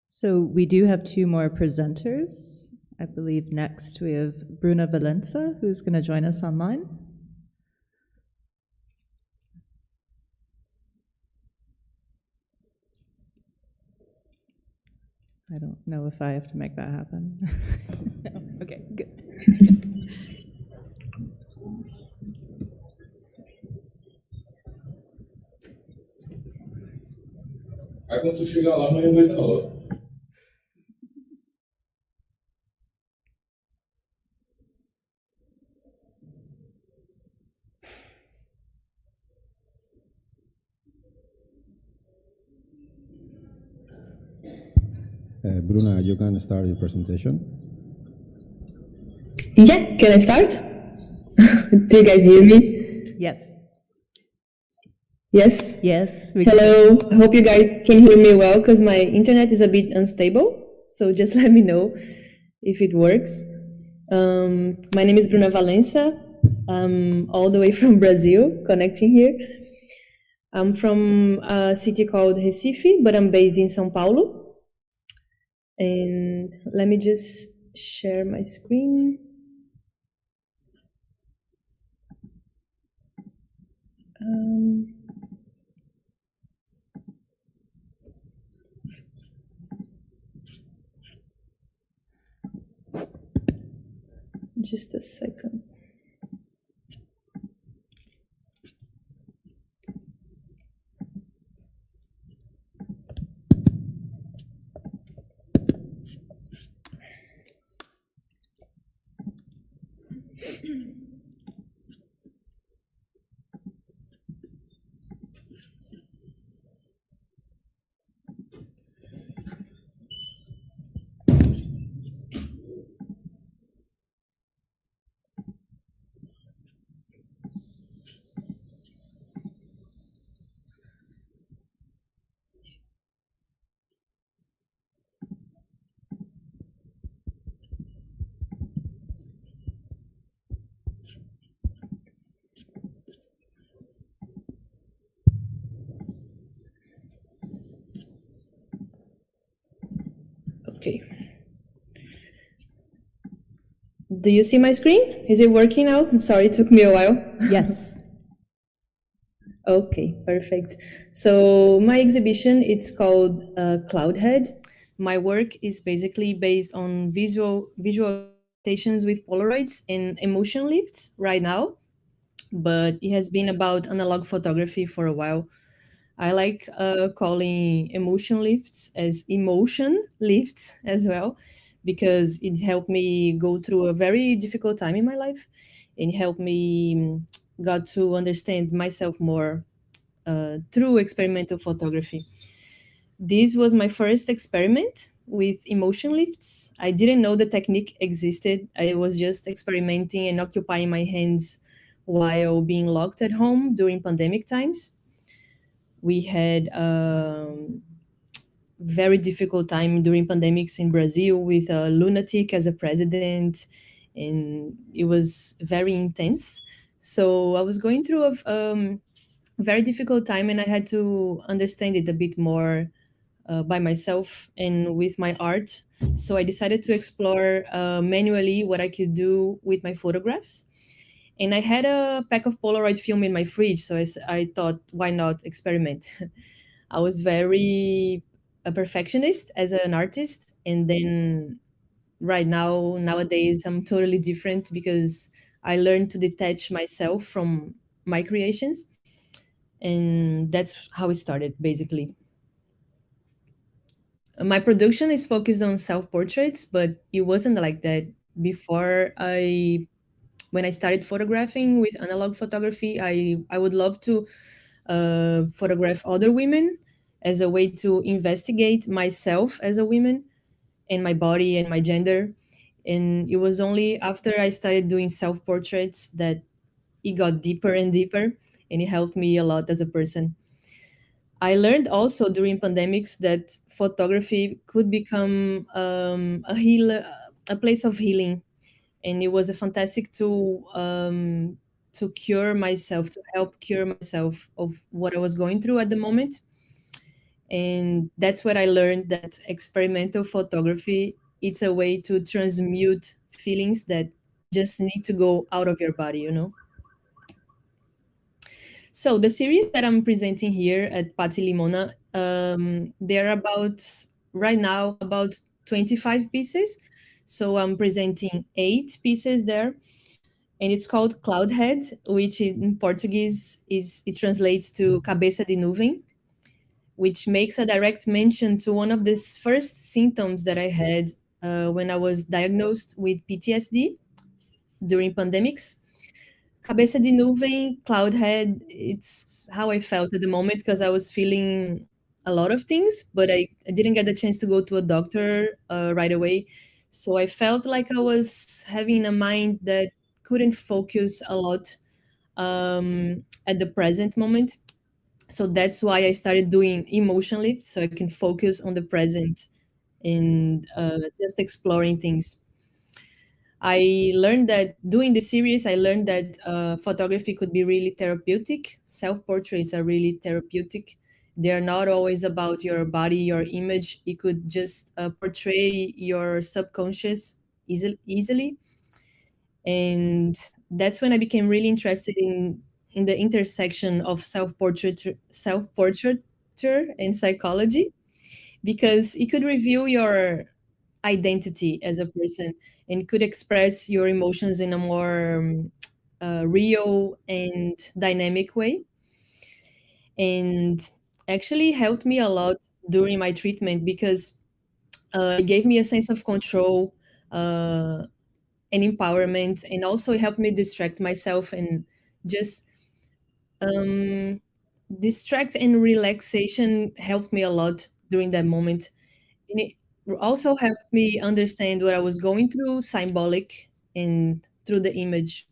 A: So we do have two more presenters. I believe next we have Bruna Valença, who's going to join us online. I don't know if I have to make that happen. No. Okay, good.
H: Aí quando tu chegar lá, amanhã vai estar lá.
I: Bruna, you can start your presentation.
J: Yeah, can I start? Do you guys hear me?
A: Yes.
J: Yes?
A: Yes.
J: Hello, I hope you guys can hear me well because my internet is a bit unstable, so just let me know if it works. My name is Bruna Valença. I'm all the way from Brazil, connecting here. I'm from a city called Recife, but I'm based in São Paulo. And let me just share my screen. Just a second. Okay. Do you see my screen? Is it working now? I'm sorry, it took me a while.
A: Yes.
J: Okay, perfect. So my exhibition, it's called Cloudhead. My work is basically based on visualizations with Polaroids and emotion lifts right now, but it has been about analog photography for a while. I like calling emotion lifts as emotion lifts as well, because it helped me go through a very difficult time in my life and helped me got to understand myself more through experimental photography. This was my first experiment with emotion lifts. I didn't know the technique existed. I was just experimenting and occupying my hands while being locked at home during pandemic times. We had very difficult time during pandemics in Brazil with a lunatic as a president, and it was very intense. So I was going through a very difficult time, and I had to understand it a bit more by myself and with my art. So I decided to explore manually what I could do with my photographs. And I had a pack of Polaroid film in my fridge, so I thought, why not experiment? I was very a perfectionist as an artist, and then nowadays I'm totally different because I learned to detach myself from my creations, and that's how it started basically. My production is focused on self-portraits, but it wasn't like that before. When I started photographing with analog photography, I would love to photograph other women as a way to investigate myself as a woman and my body and my gender. And it was only after I started doing self-portraits that it got deeper and deeper, and it helped me a lot as a person. I learned also during pandemics that photography could become a place of healing, and it was a fantastic tool to cure myself, to help cure myself of what I was going through at the moment. And that's what I learned, that experimental photography, it's a way to transmute feelings that just need to go out of your body, you know. So the series that I'm presenting here at Pati Limona, they're about right now about 25 pieces. So I'm presenting 8 pieces there, and it's called Cloudhead, which in Portuguese is it translates to cabeça de nuvem, which makes a direct mention to one of the first symptoms that I had when I was diagnosed with PTSD during pandemics. Cabeça de nuvem, cloud head, it's how I felt at the moment because I was feeling a lot of things, but I didn't get the chance to go to a doctor right away. So I felt like I was having a mind that couldn't focus a lot at the present moment. So that's why I started doing emotion lift so I can focus on the present and just exploring things. I learned that doing the series, I learned that photography could be really therapeutic. Self-portraits are really therapeutic. They're not always about your body, your image. It could just portray your subconscious easily. And that's when I became really interested in the intersection of self-portraiture and psychology, because it could reveal your identity as a person and could express your emotions in a more real and dynamic way, and actually helped me a lot during my treatment because it gave me a sense of control and empowerment, and also it helped me distract myself and just distract and relaxation helped me a lot during that moment. And it also helped me understand what I was going through, symbolic and through the image.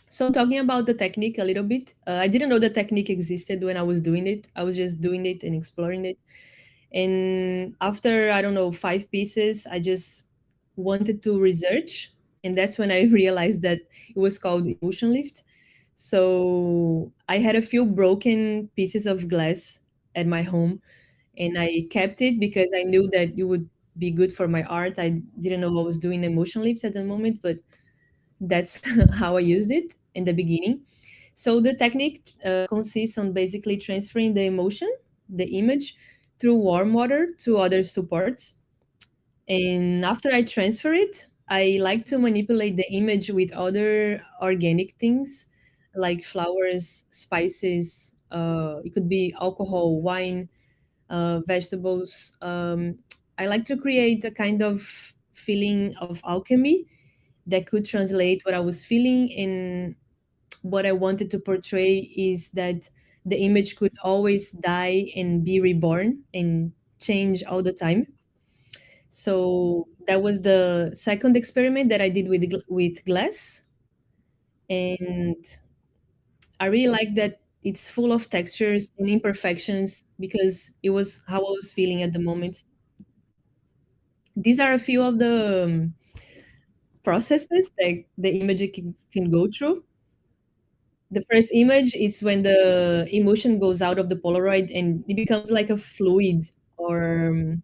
J: So talking about the technique a little bit, I didn't know the technique existed when I was doing it. I was just doing it and exploring it. And after, I don't know, 5 pieces, I just wanted to research. And that's when I realized that it was called emotion lift. So I had a few broken pieces of glass at my home, and I kept it because I knew that it would be good for my art. I didn't know I was doing emotion lifts at the moment, but that's how I used it in the beginning. So the technique consists on basically transferring the emotion, the image, through warm water to other supports. And after I transfer it, I like to manipulate the image with other organic things like flowers, spices, it could be alcohol, wine, vegetables. I like to create a kind of feeling of alchemy that could translate what I was feeling. And what I wanted to portray is that the image could always die and be reborn and change all the time. So that was the second experiment that I did with glass, and I really like that it's full of textures and imperfections because it was how I was feeling at the moment. These are a few of the processes that the image can go through. The first image is when the emotion goes out of the Polaroid and it becomes like a fluid, or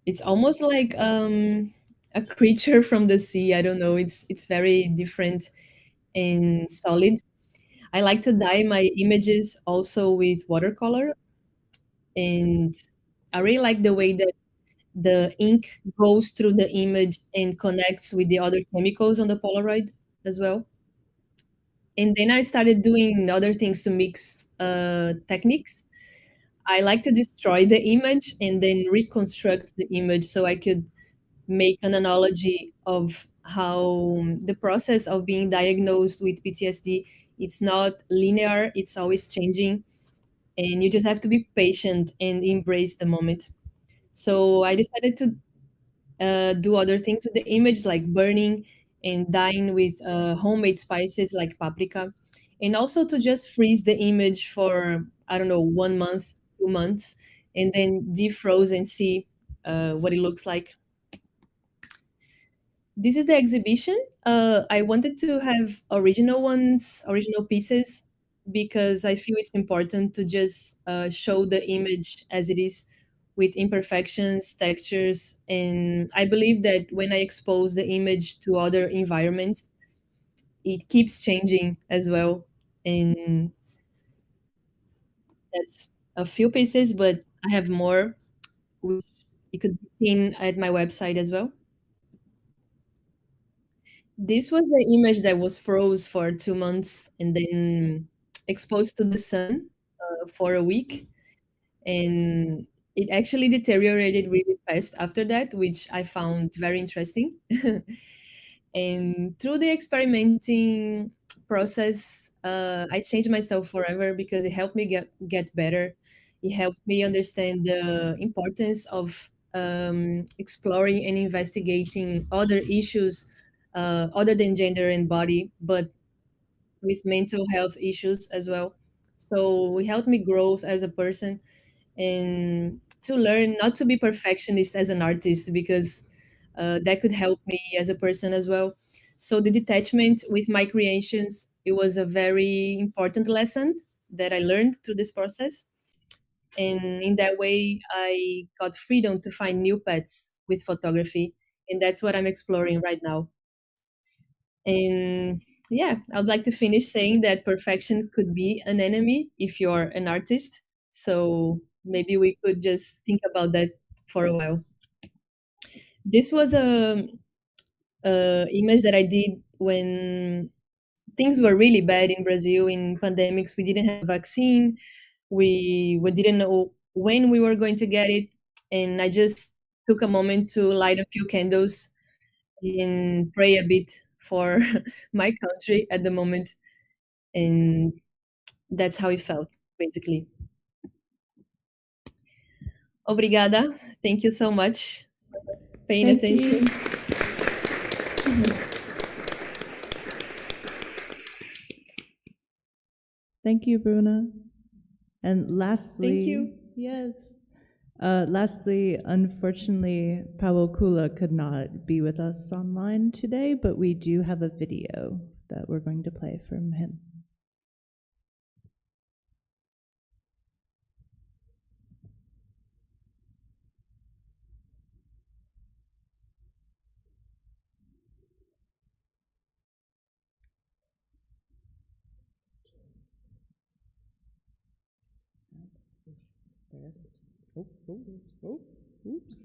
J: it's almost like a creature from the sea. I don't know. It's very different and solid. I like to dye my images also with watercolor. And I really like the way that the ink goes through the image and connects with the other chemicals on the Polaroid as well. And then I started doing other things to mix techniques. I like to destroy the image and then reconstruct the image so I could make an analogy of how the process of being diagnosed with PTSD, it's not linear, it's always changing, and you just have to be patient and embrace the moment. So I decided to do other things with the image, like burning and dyeing with homemade spices like paprika, and also to just freeze the image for, I don't know, 1 month, 2 months, and then defroze and see what it looks like. This is the exhibition. I wanted to have original ones, original pieces, because I feel it's important to just show the image as it is with imperfections, textures. And I believe that when I expose the image to other environments, it keeps changing as well. And that's a few pieces, but I have more, which you could be seen at my website as well. This was the image that was froze for 2 months and then exposed to the sun for a week. And it actually deteriorated really fast after that, which I found very interesting. And through the experimenting process, I changed myself forever because it helped me get better. It helped me understand the importance of exploring and investigating other issues other than gender and body, but with mental health issues as well. So it helped me grow as a person and to learn not to be perfectionist as an artist, because that could help me as a person as well. So the detachment with my creations, it was a very important lesson that I learned through this process. And in that way, I got freedom to find new paths with photography. And that's what I'm exploring right now. And yeah, I'd like to finish saying that perfection could be an enemy if you're an artist. So maybe we could just think about that for a while. This was a image that I did when things were really bad in Brazil in pandemics. We didn't have a vaccine. We didn't know when we were going to get it, and I just took a moment to light a few candles and pray a bit for my country at the moment, and that's how it felt basically. Obrigada. Thank you so much for paying
A: Thank you.
J: attention.
A: Thank you, Bruna. And lastly,
J: Thank you.
A: Yes. Lastly, unfortunately, Pawel Kula could not be with us online today, but we do have a video that we're going to play from him. Oops.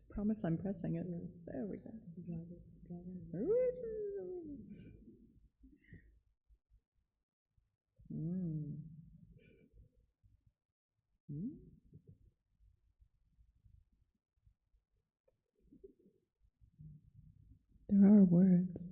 A: Promise I'm pressing it. There we go. Mm. Mm. There are words.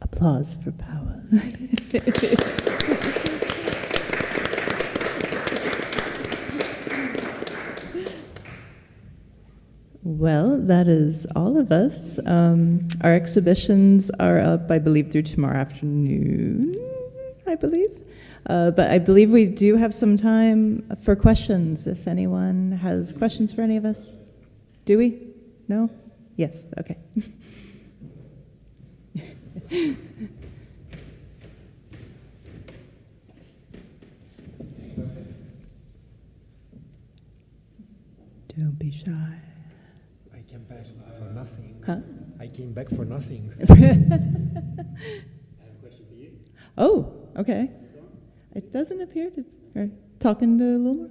A: Applause for Pawel. Well, that is all of us. Our exhibitions are up, I believe, through tomorrow afternoon, I believe. But I believe we do have some time for questions, if anyone has questions for any of us. Do we? No? Yes, okay. Don't be shy.
K: I came back for nothing.
A: Huh?
K: I came back for nothing.
B: I have a question for you.
A: Oh, okay. It doesn't appear to. Or talking to a little more.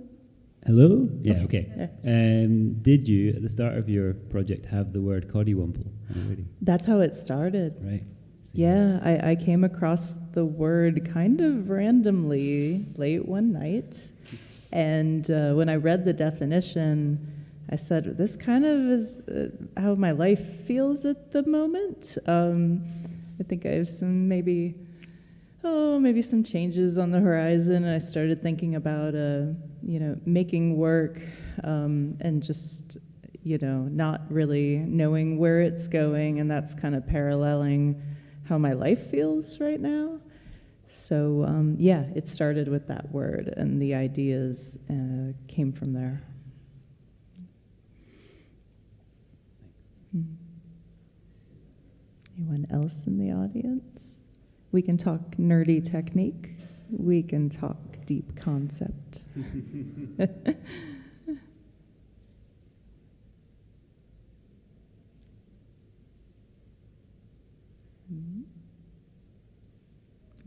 B: Hello? Yeah, okay.
A: Yeah.
B: Did you, at the start of your project, have the word coddywumple already?
A: That's how it started.
B: Right.
A: Yeah, I came across the word kind of randomly late one night. And when I read the definition, I said, this kind of is how my life feels at the moment. I think I have some maybe some changes on the horizon. And I started thinking about, making work and just, not really knowing where it's going. And that's kind of paralleling how my life feels right now. So, it started with that word, and the ideas came from there. Anyone else in the audience? We can talk nerdy technique. We can talk deep concept.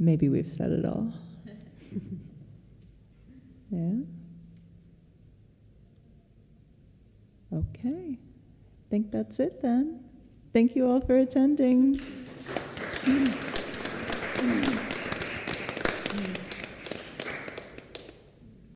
A: Maybe we've said it all. Yeah? Okay. I think that's it then. Thank you all for attending.